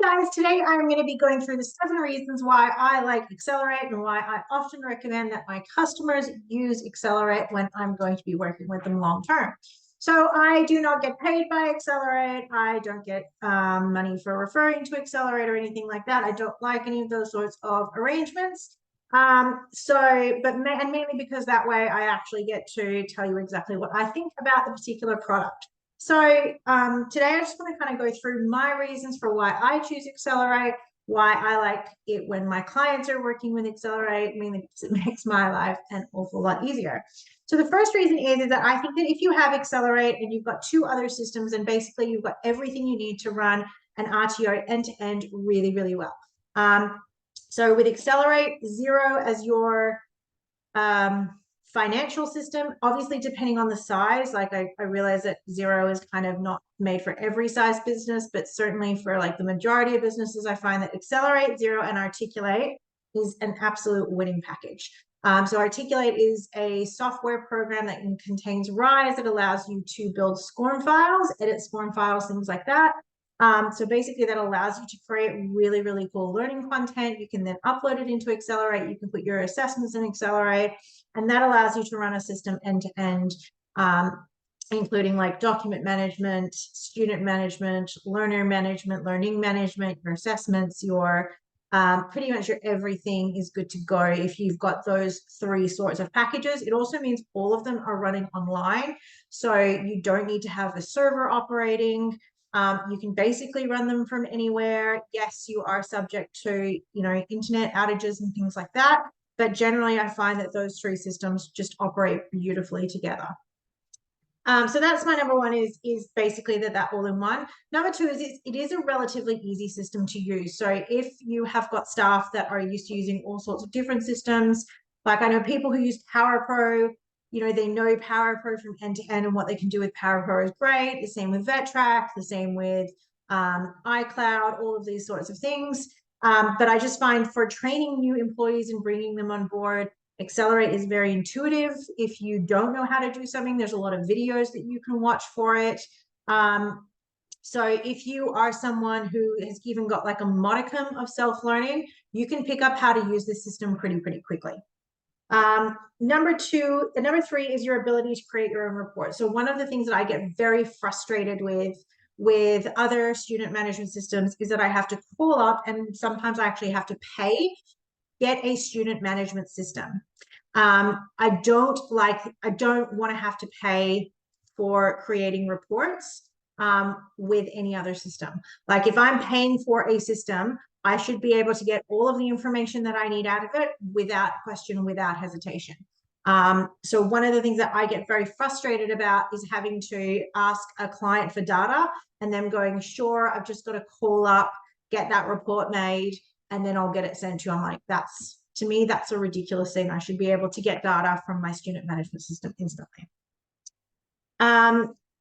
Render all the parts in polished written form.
Guys, today I'm going to be going through the 7 reasons why I like aXcelerate and why I often recommend that my customers use aXcelerate when I'm going to be working with them long term. So I do not get paid by aXcelerate. I don't get money for referring to aXcelerate or anything like that. I don't like any of those sorts of arrangements. Mainly because that way I actually get to tell you exactly what I think about the particular product. So today I just want to kind of go through my reasons for why I choose aXcelerate, why I like it when my clients are working with aXcelerate, mainly because it makes my life an awful lot easier. So the first reason is that I think that if you have aXcelerate and you've got 2 other systems and basically you've got everything you need to run an RTO end-to-end really, really well. So with aXcelerate, Xero as your financial system, obviously depending on the size, like I realize that Xero is kind of not made for every size business, but certainly for like the majority of businesses, I find that aXcelerate, Xero, and Articulate is an absolute winning package. So Articulate is a software program that contains Rise that allows you to build SCORM files, edit SCORM files, things like that. So basically that allows you to create really, really cool learning content. You can then upload it into aXcelerate. You can put your assessments in aXcelerate, and that allows you to run a system end to end, including like document management, student management, learner management, learning management, your assessments, your pretty much your everything is good to go if you've got those 3 sorts of packages. It also means all of them are running online, so you don't need to have a server operating. You can basically run them from anywhere. Yes, you are subject to, internet outages and things like that, but generally I find that those 3 systems just operate beautifully together. So that's my number 1 is basically that all in one. Number 2 is it is a relatively easy system to use. So if you have got staff that are used to using all sorts of different systems, like I know people who use PowerPro, they know PowerPro from end to end and what they can do with PowerPro is great. The same with VetTrack, the same with iCloud, all of these sorts of things. But I just find for training new employees and bringing them on board, aXcelerate is very intuitive. If you don't know how to do something, there's a lot of videos that you can watch for it. So if you are someone who has even got like a modicum of self-learning, you can pick up how to use this system pretty quickly. Number 3 is your ability to create your own report. So one of the things that I get very frustrated with other student management systems is that I have to call up, and sometimes I actually have to pay, get a student management system. I don't want to have to pay for creating reports with any other system. Like if I'm paying for a system, I should be able to get all of the information that I need out of it without question, without hesitation. So one of the things that I get very frustrated about is having to ask a client for data and them going, sure, I've just got to call up, get that report made, and then I'll get it sent to you. I'm like, to me, that's a ridiculous thing. I should be able to get data from my student management system instantly.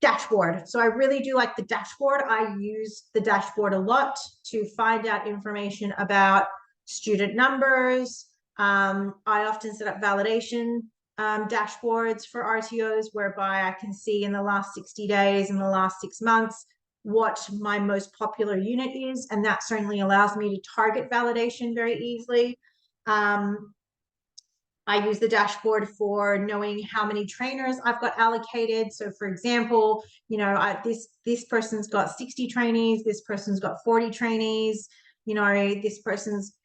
Dashboard. So I really do like the dashboard. I use the dashboard a lot to find out information about student numbers. I often set up validation dashboards for RTOs whereby I can see in the last 60 days, in the last 6 months, what my most popular unit is, and that certainly allows me to target validation very easily. I use the dashboard for knowing how many trainers I've got allocated. So for example, this person's got 60 trainees, this person's got 40 trainees, this person's,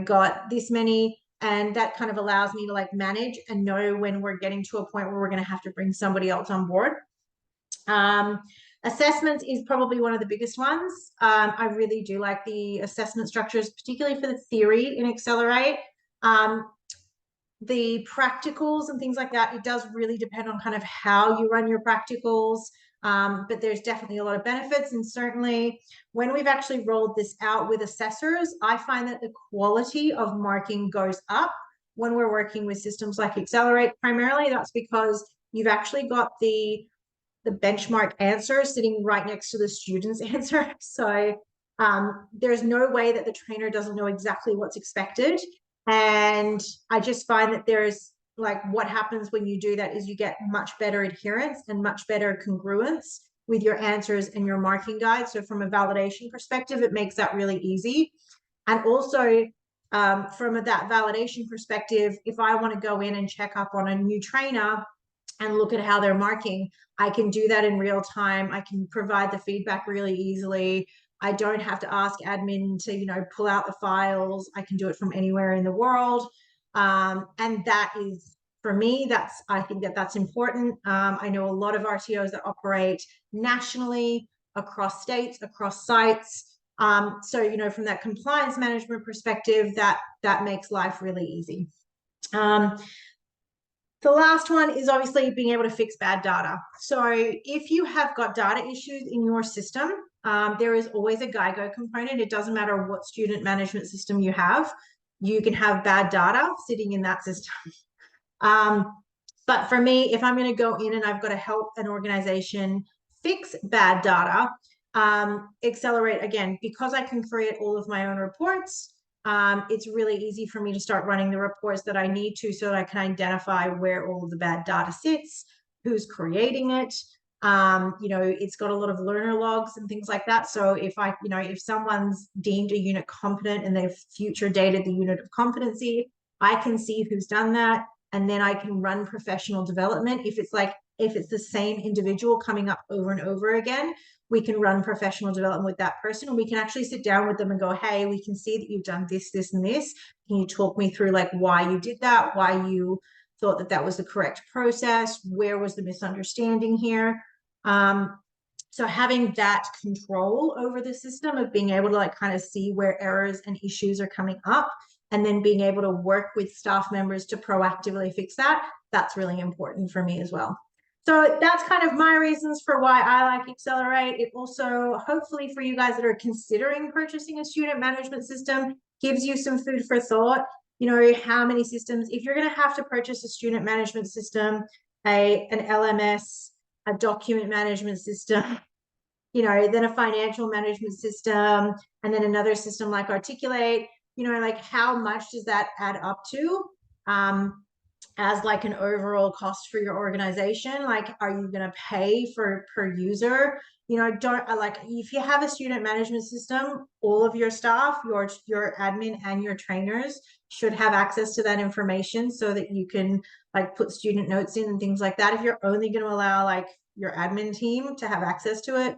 got this many, and that kind of allows me to like manage and know when we're getting to a point where we're going to have to bring somebody else on board. Assessments is probably one of the biggest ones. I really do like the assessment structures, particularly for the theory in aXcelerate. The practicals and things like that, it does really depend on kind of how you run your practicals, but there's definitely a lot of benefits. And certainly when we've actually rolled this out with assessors, I find that the quality of marking goes up when we're working with systems like aXcelerate. Primarily that's because you've actually got the benchmark answer sitting right next to the student's answer. So there's no way that the trainer doesn't know exactly what's expected. And I just find that there's like what happens when you do that is you get much better adherence and much better congruence with your answers and your marking guide. So from a validation perspective, it makes that really easy. And also from that validation perspective, if I want to go in and check up on a new trainer and look at how they're marking, I can do that in real time. I can provide the feedback really easily. I don't have to ask admin to, pull out the files. I can do it from anywhere in the world. And that is, for me, I think that's important. I know a lot of RTOs that operate nationally, across states, across sites. So, from that compliance management perspective, that makes life really easy. The last one is obviously being able to fix bad data. So if you have got data issues in your system, there is always a GIGO component. It doesn't matter what student management system you have. You can have bad data sitting in that system. But for me, if I'm going to go in and I've got to help an organization fix bad data, aXcelerate, again, because I can create all of my own reports, it's really easy for me to start running the reports that I need to, so that I can identify where all of the bad data sits, who's creating it. It's got a lot of learner logs and things like that. So if if someone's deemed a unit competent and they've future dated the unit of competency, I can see who's done that. And then I can run professional development. If it's the same individual coming up over and over again, we can run professional development with that person, and we can actually sit down with them and go, hey, we can see that you've done this, this, and this. Can you talk me through why you did that, why you thought that was the correct process, where was the misunderstanding here? So having that control over the system of being able to kind of see where errors and issues are coming up, and then being able to work with staff members to proactively fix that, that's really important for me as well. So that's kind of my reasons for why I like aXcelerate. It also, hopefully for you guys that are considering purchasing a student management system, gives you some food for thought. How many systems, if you're going to have to purchase a student management system, an LMS, a document management system, then a financial management system, and then another system like aXcelerate, how much does that add up to as an overall cost for your organization? Are you going to pay per user? If you have a student management system, all of your staff, your admin and your trainers should have access to that information, so that you can put student notes in and things like that. If you're only going to allow your admin team to have access to it,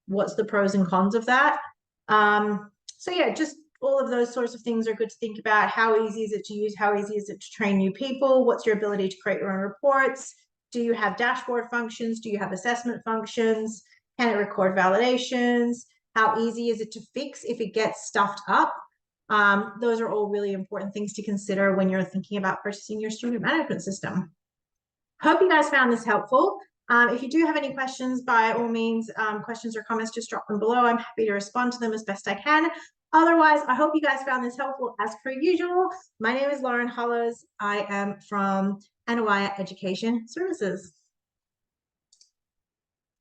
what's the pros and cons of that? So yeah, just all of those sorts of things are good to think about. How easy is it to use? How easy is it to train new people? What's your ability to create your own reports? Do you have dashboard functions? Do you have assessment functions? Can it record validations? How easy is it to fix if it gets stuffed up? Those are all really important things to consider when you're thinking about purchasing your student management system. Hope you guys found this helpful. If you do have any questions, by all means, questions or comments, just drop them below. I'm happy to respond to them as best I can. Otherwise, I hope you guys found this helpful as per usual. My name is Lauren Hollows. I am from Anawaya Education Services.